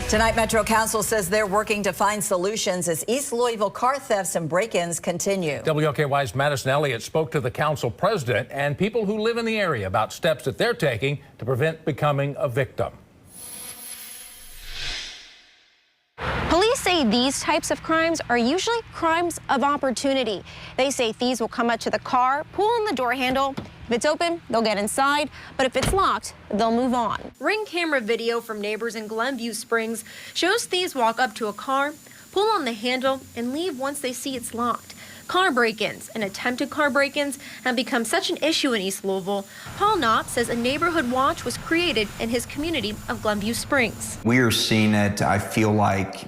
Tonight, Metro Council says they're working to find solutions as East Louisville car thefts and break-ins continue. WLKY's Madison Elliott spoke to the council president and people who live in the area about steps that they're taking to prevent becoming a victim. Police say these types of crimes are usually crimes of opportunity. They say thieves will come up to the car, pull on the door handle. If it's open, they'll get inside, but if it's locked, they'll move on. Ring camera video from neighbors in Glenview Springs shows thieves walk up to a car, pull on the handle, and leave once they see it's locked. Car break-ins and attempted car break-ins have become such an issue in East Louisville. Paul Knott says a neighborhood watch was created in his community of Glenview Springs. We are seeing it, I feel like,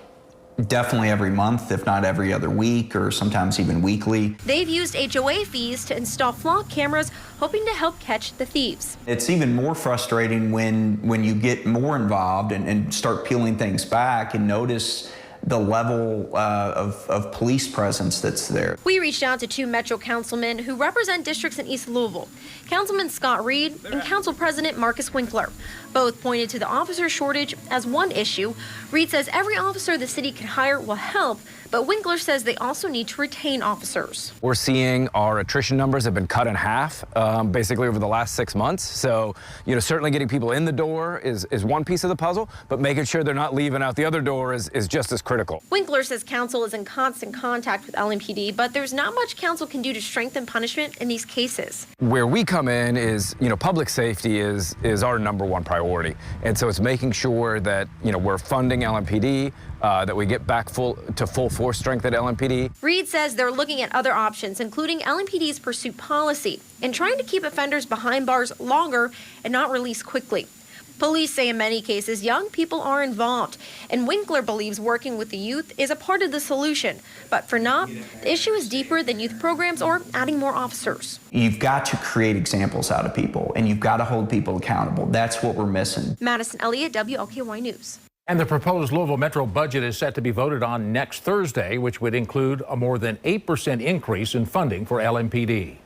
definitely every month, if not every other week, or sometimes even weekly. They've used HOA fees to install flock cameras, hoping to help catch the thieves. It's even more frustrating when you get more involved and start peeling things back and notice the level of police presence that's there. We reached out to two Metro councilmen who represent districts in East Louisville, Councilman Scott Reed and Council President Marcus Winkler. Both pointed to the officer shortage as one issue. Reed says every officer the city can hire will help, but Winkler says they also need to retain officers. We're seeing our attrition numbers have been cut in half, basically over the last 6 months. So, certainly getting people in the door is one piece of the puzzle, but making sure they're not leaving out the other door is just as critical. Winkler says council is in constant contact with LMPD, but there's not much council can do to strengthen punishment in these cases. Where we come in is, public safety is our #1 priority. And so it's making sure that, we're funding LMPD, that we get back to full force strength at LMPD. Reed says they're looking at other options, including LMPD's pursuit policy and trying to keep offenders behind bars longer and not release quickly. Police say in many cases, young people are involved, and Winkler believes working with the youth is a part of the solution. But for Knott, the issue is deeper than youth programs or adding more officers. You've got to create examples out of people, and you've got to hold people accountable. That's what we're missing. Madison Elliott, WLKY News. And the proposed Louisville Metro budget is set to be voted on next Thursday, which would include a more than 8% increase in funding for LMPD.